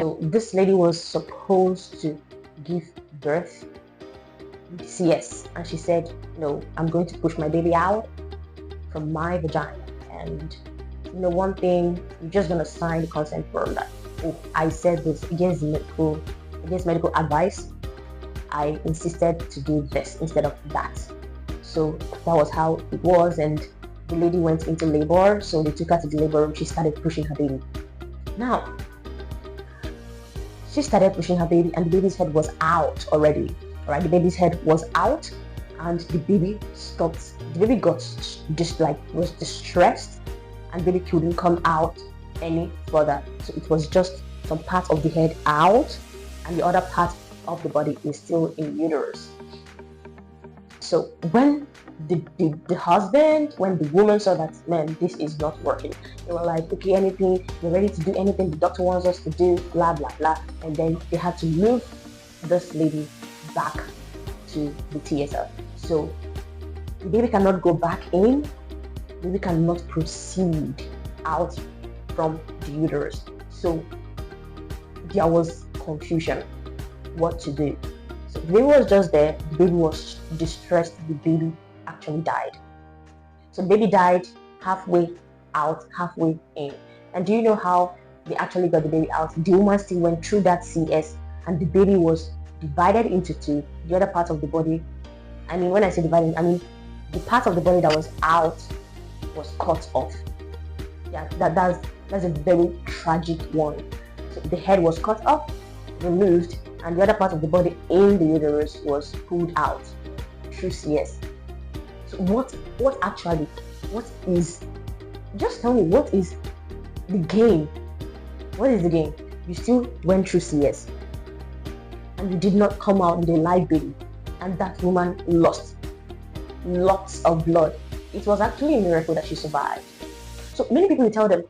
So this lady was supposed to give birth CS, and she said, no, I'm going to push my baby out from my vagina. And one thing, you're just gonna sign the consent form that, oh, I said this against medical advice. I insisted to do this instead of that. So that was how it was, and the lady went into labor. So they took her to the labor room. She started pushing her baby. Now, she started pushing her baby, and the baby's head was out already. All right, the baby's head was out, and the baby stopped. The baby got was distressed, and the baby couldn't come out any further. So it was just some part of the head out, and the other part of the body is still in uterus. So when the husband, when the woman saw that, man, this is not working, they were like, okay, anything, we're ready to do anything the doctor wants us to do, blah blah blah. And then they had to move this lady back to the theater. So the baby cannot go back in, the baby cannot proceed out from the uterus. So there was confusion what to do. So the baby was just there, the baby was distressed, the baby actually died. So the baby died halfway out, halfway in. And do you know how they actually got the baby out? The woman still went through that CS, and the baby was divided into two. The other part of the body, I mean, when I say divided, I mean the part of the body that was out was cut off. Yeah, that's a very tragic one. So the head was cut off, removed, and the other part of the body in the uterus was pulled out through CS. So what is, just tell me, what is the gain? What is the gain? You still went through CS, and you did not come out with a live baby, and that woman lost lots of blood. It was actually a miracle that she survived. So many people will tell them,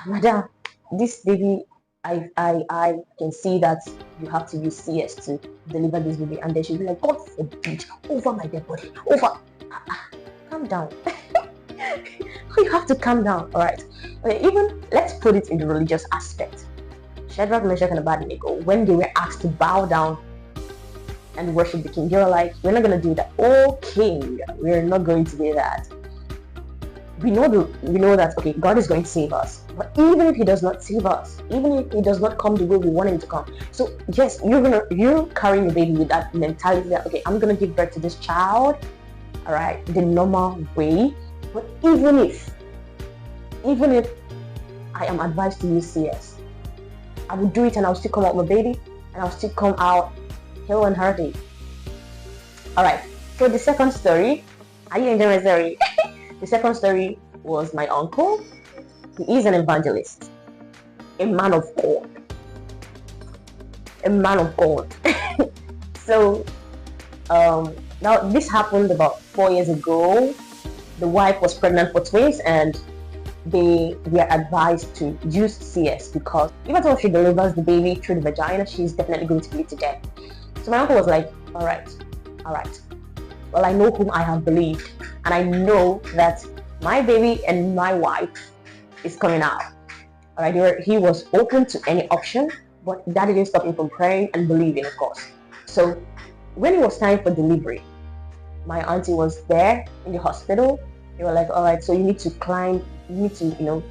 madam, this baby, I can see that you have to use CS to deliver this baby. And then she'll be like, God forbid, over my dead body, over. Calm down. You have to calm down, all right? Okay, even let's put it in the religious aspect. Shadrach, Meshach, and Abednego, when they were asked to bow down and worship the king, they were like, we're not going to do that. Oh, king, we're not going to do that. We know that, okay, God is going to save us. But even if he does not save us, even if he does not come the way we want him to come. So yes, you're carrying the baby with that mentality that, okay, I'm going to give birth to this child, all right, the normal way. But even if I am advised to use CS, I will do it, and I'll still come out my baby, and I'll still come out hale and hearty. All right, so the second story, are you enjoying my story? The second story was my uncle. He is an evangelist, a man of God. A man of God. So now this happened about 4 years ago. The wife was pregnant for twins, and they were advised to use CS because if at all she delivers the baby through the vagina, she's definitely going to bleed to death. So my uncle was like, all right. Well, I know whom I have believed, and I know that my baby and my wife is coming out. All right, he was open to any option, but that didn't stop him from praying and believing, of course. So when it was time for delivery, my auntie was there in the hospital. They were like, all right, so you need to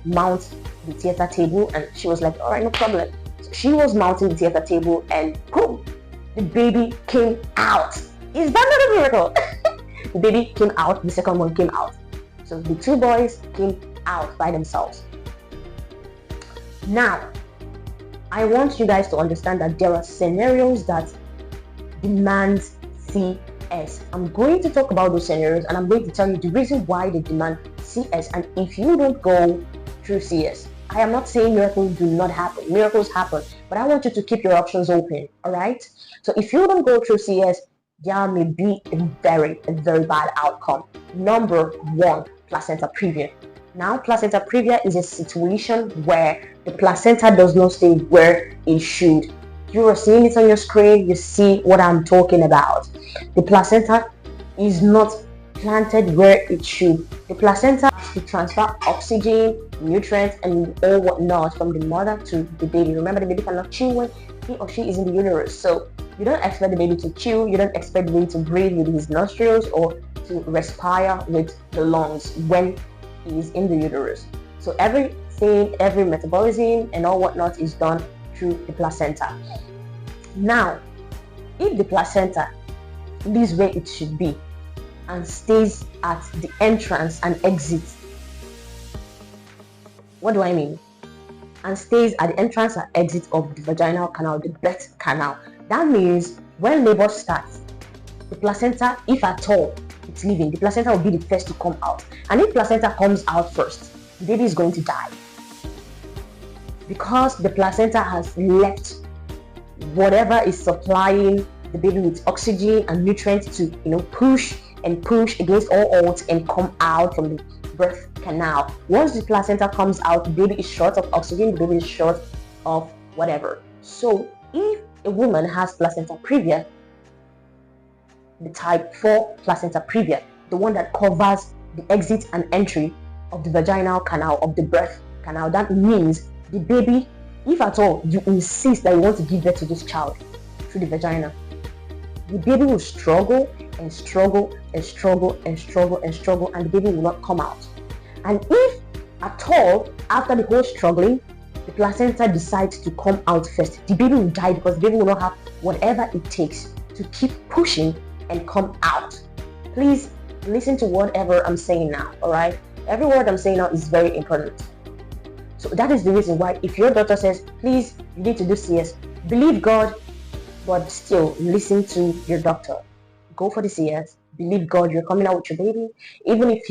mount the theater table. And she was like, all right, no problem. So she was mounting the theater table, and boom, the baby came out. Is that not a miracle? The baby came out, the second one came out. So the two boys came out by themselves. Now, I want you guys to understand that there are scenarios that demand CS. I'm going to talk about those scenarios, and I'm going to tell you the reason why they demand CS. And if you don't go through CS, I am not saying miracles do not happen. Miracles happen, but I want you to keep your options open, all right? So if you don't go through CS, there may be a very bad outcome. Number one, placenta previa. Now, placenta previa is a situation where the placenta does not stay where it should. You are seeing it on your screen. You see what I'm talking about. The placenta is not planted where it should. The placenta has to transfer oxygen, nutrients, and all whatnot from the mother to the baby. Remember, the baby cannot chew when he or she is in the uterus. So you don't expect the baby to chew. You don't expect the baby to breathe with his nostrils or to respire with the lungs when he is in the uterus. So everything, every metabolism and all whatnot is done through the placenta. Now, if the placenta leaves where it should be and stays at the entrance and exit, what do I mean? And stays at the entrance and exit of the vaginal canal, the birth canal. That means when labor starts, the placenta, if at all it's leaving, the placenta will be the first to come out. And if placenta comes out first, the baby is going to die. Because the placenta has left whatever is supplying the baby with oxygen and nutrients to push against all odds and come out from the birth canal. Once the placenta comes out, the baby is short of oxygen, the baby is short of whatever. So if a woman has placenta previa, the type 4 placenta previa, the one that covers the exit and entry of the vaginal canal, of the birth canal, that means the baby, if at all you insist that you want to give birth to this child through the vagina, the baby will struggle and struggle and struggle and struggle and struggle, and the baby will not come out. And if at all, after the whole struggling, the placenta decides to come out first, the baby will die, because the baby will not have whatever it takes to keep pushing and come out. Please listen to whatever I'm saying now, all right? Every word I'm saying now is very important. So that is the reason why, if your doctor says, please, you need to do CS, believe God, but still listen to your doctor. Go for the CS. Believe God, you're coming out with your baby. Even if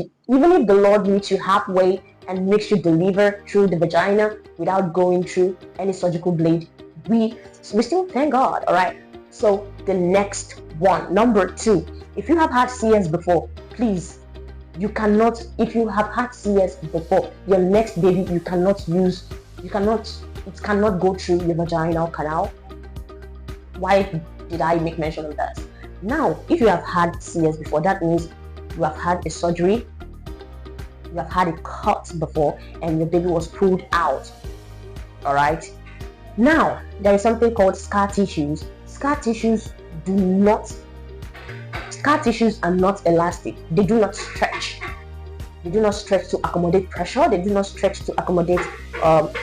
the Lord meets you halfway and makes you deliver through the vagina without going through any surgical blade, we still thank God. All right. So the next one, number 2, if you have had CS before, please, it cannot go through your vaginal canal. Why did I make mention of that? Now, if you have had CS before, that means you have had a surgery, you have had a cut before, and your baby was pulled out. All right. Now, there is something called scar tissues. Scar tissues are not elastic. They do not stretch. They do not stretch to accommodate pressure. They do not stretch to accommodate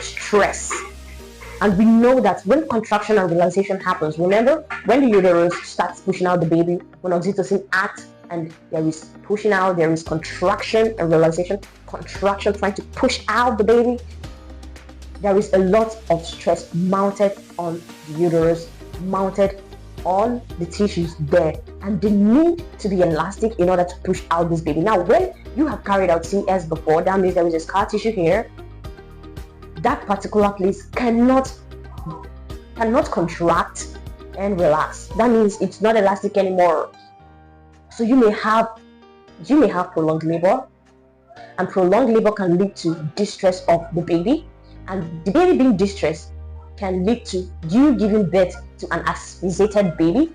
stress. And we know that when contraction and relaxation happens, remember, when the uterus starts pushing out the baby, when oxytocin acts and there is pushing out, there is contraction and relaxation, contraction trying to push out the baby, there is a lot of stress mounted on the uterus, mounted on the tissues there, and they need to be elastic in order to push out this baby. Now, when you have carried out CS before, that means there is a scar tissue here. That particular place cannot contract and relax. That means it's not elastic anymore. So you may have prolonged labor, and prolonged labor can lead to distress of the baby, and the baby being distressed can lead to you giving birth to an asphyxiated baby,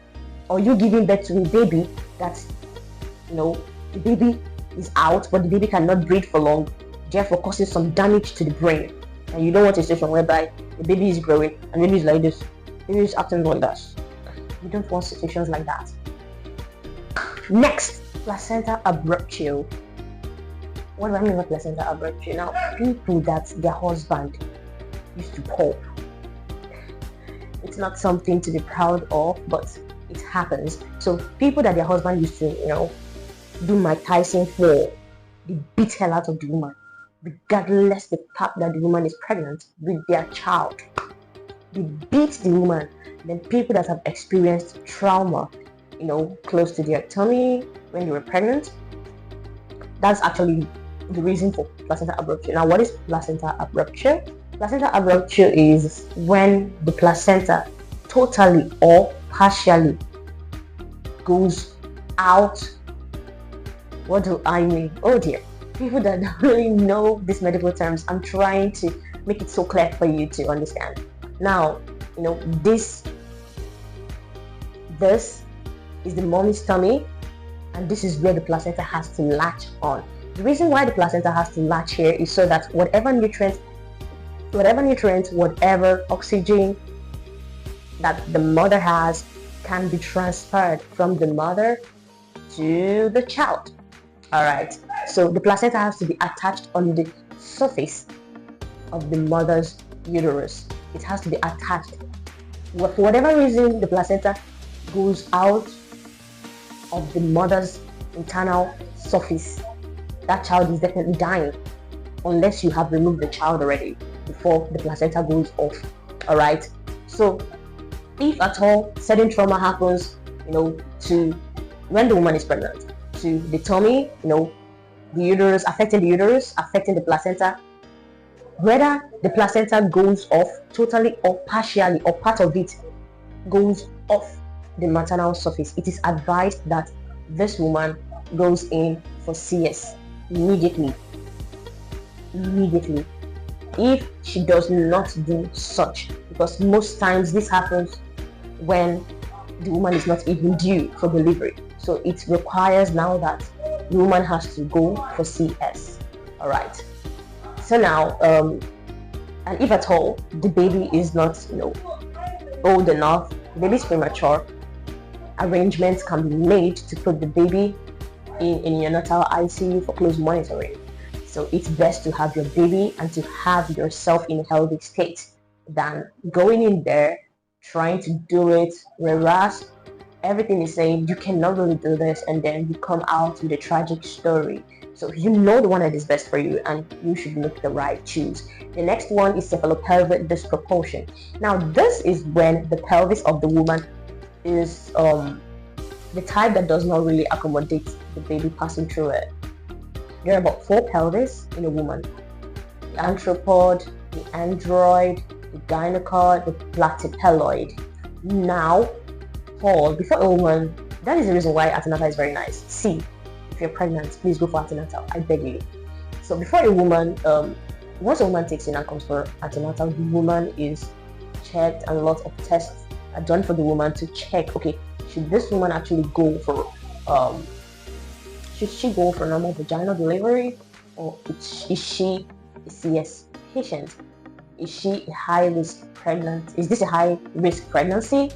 or you giving birth to a baby that the baby is out, but the baby cannot breathe for long, therefore causing some damage to the brain. And you don't want a situation whereby the baby is growing and the baby is like this, the baby is acting like that. You don't want situations like that. Next, placenta abruptio. What do I mean by placenta abruptio? Now, people that their husband used to pulp. It's not something to be proud of, but it happens. So people that their husband used to, do Mike Tyson for, they beat hell out of the woman, regardless the fact that the woman is pregnant with their child. They beat the woman. Then people that have experienced trauma, close to their tummy when they were pregnant, that's actually the reason for placenta abruptio. Now, what is placenta abruptio? Placenta abruptio is when the placenta totally or partially goes out. What do I mean? Oh dear. People that don't really know these medical terms, I'm trying to make it so clear for you to understand. Now, this is the mommy's tummy, and this is where the placenta has to latch on. The reason why the placenta has to latch here is so that whatever nutrients, whatever oxygen that the mother has can be transferred from the mother to the child. All right, so the placenta has to be attached on the surface of the mother's uterus. It has to be attached. For whatever reason, the placenta goes out of the mother's internal surface, that child is definitely dying, unless you have removed the child already before the placenta goes off. All right, so if at all sudden trauma happens, to when the woman is pregnant, to the tummy, the uterus, affecting the placenta, whether the placenta goes off totally or partially, or part of it goes off the maternal surface, it is advised that this woman goes in for CS immediately. If she does not do such, because most times this happens when the woman is not even due for delivery, so it requires now that the woman has to go for CS. All right, so now and if at all the baby is not old enough, the baby is premature, arrangements can be made to put the baby in neonatal ICU for close monitoring. So it's best to have your baby and to have yourself in a healthy state than going in there trying to do it, whereas everything is saying you cannot really do this, and then you come out with a tragic story. So the one that is best for you, and you should make the right choice. The next one is cephalopelvic disproportion. Now this is when the pelvis of the woman is the type that does not really accommodate the baby passing through it. There are about 4 pelvis in a woman: the anthropod, the android, the gynecoid, the platypeloid. Now, before a woman, that is the reason why antenatal is very nice. See, if you're pregnant, please go for antenatal, I beg you. So before a woman, once a woman takes in and comes for antenatal, the woman is checked and lots of tests are done for the woman to check, okay, should this woman actually go for should she go for normal vaginal delivery, or is she a CS patient? Is she a high-risk pregnant? Is this a high-risk pregnancy,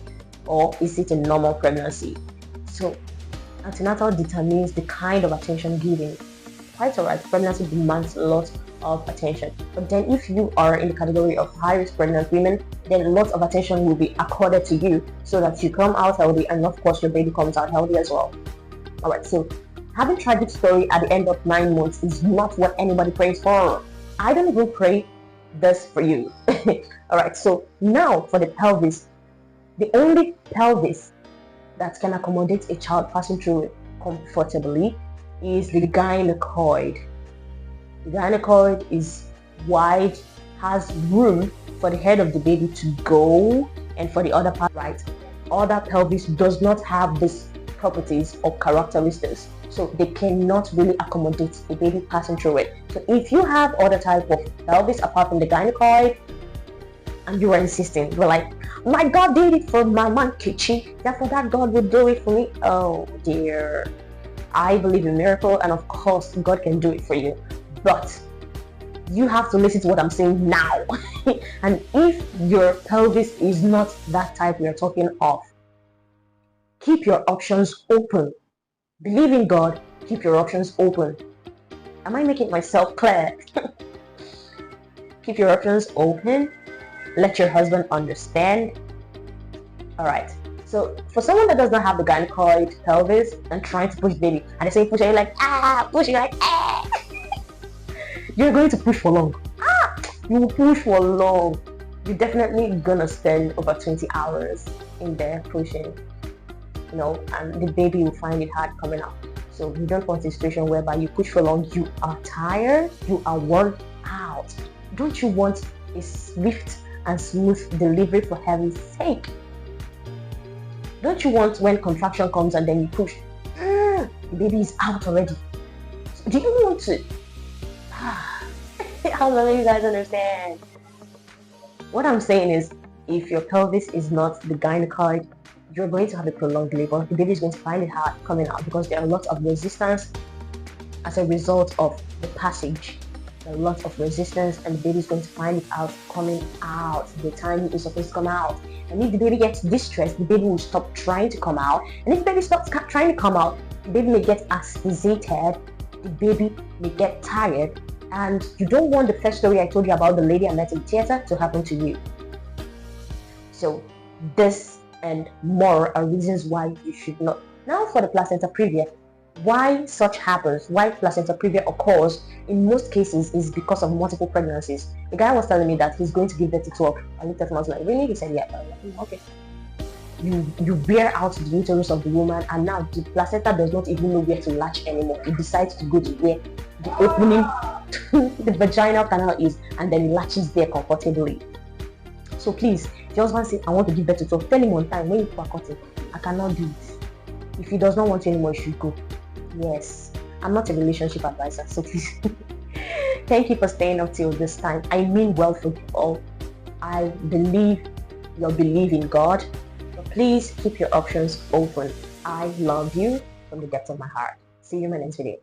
or is it a normal pregnancy? So antenatal determines the kind of attention given. Quite alright, pregnancy demands a lot of attention, but then if you are in the category of high-risk pregnant women, then lots of attention will be accorded to you so that you come out healthy, and of course your baby comes out healthy as well. Alright, so having tragic story at the end of 9 months is not what anybody prays for. I don't even pray this for you. Alright, so now for the pelvis, the only pelvis that can accommodate a child passing through it comfortably is the gynecoid. The gynecoid is wide, has room for the head of the baby to go, and for the other part, right? Other pelvis does not have these properties or characteristics, so they cannot really accommodate a baby passing through it. So if you have other type of pelvis apart from the gynecoid, and you are insisting, you're like, my God did it for my man Kichi, therefore that God will do it for me. Oh dear, I believe in miracle, and of course God can do it for you, but you have to listen to what I'm saying now. And if your pelvis is not that type we are talking of, keep your options open. Believe in God, keep your options open. Am I making myself clear? Keep your options open. Let your husband understand. Alright, so for someone that does not have the gynecoid pelvis and trying to push baby, and they say push, and you're like, push, you're like, you're going to push for long. You will push for long. You're definitely gonna spend over 20 hours in there pushing, and the baby will find it hard coming out. So you don't want a situation whereby you push for long, you are tired, you are worn out. Don't you want a swift and smooth delivery, for heaven's sake? Don't you want when contraction comes and then you push, the baby is out already? So do you want to? How many of you guys understand? What I'm saying is, if your pelvis is not the gynecoid, you're going to have a prolonged labor. The baby is going to find it hard coming out because there are lots of resistance as a result of the passage. There are lots of resistance, and the baby is going to find it out coming out the time it's supposed to come out. And if the baby gets distressed, the baby will stop trying to come out. And if the baby stops trying to come out, the baby may get asphyxiated, the baby may get tired, and you don't want the first story I told you about the lady I met in theater to happen to you. So this and more are reasons why you should not. Now for the placenta previa, why such happens, why placenta previa occurs in most cases is because of multiple pregnancies. The guy was telling me that he's going to give birth to 12. I looked at him, I was like, really? He said, yeah. I was like, okay. You bear out the uterus of the woman, and now the placenta does not even know where to latch anymore. It decides to go to where the opening to the vaginal canal is, and then it latches there comfortably. So please, if your husband says, I want to give birth to 12, tell him on time when you are cutting, I cannot do it. If he does not want you anymore, you should go. Yes, I'm not a relationship advisor, so please. Thank you for staying up till this time. I mean well for you all. I believe you'll believe in God, but please keep your options open. I love you from the depth of my heart. See you in my next video.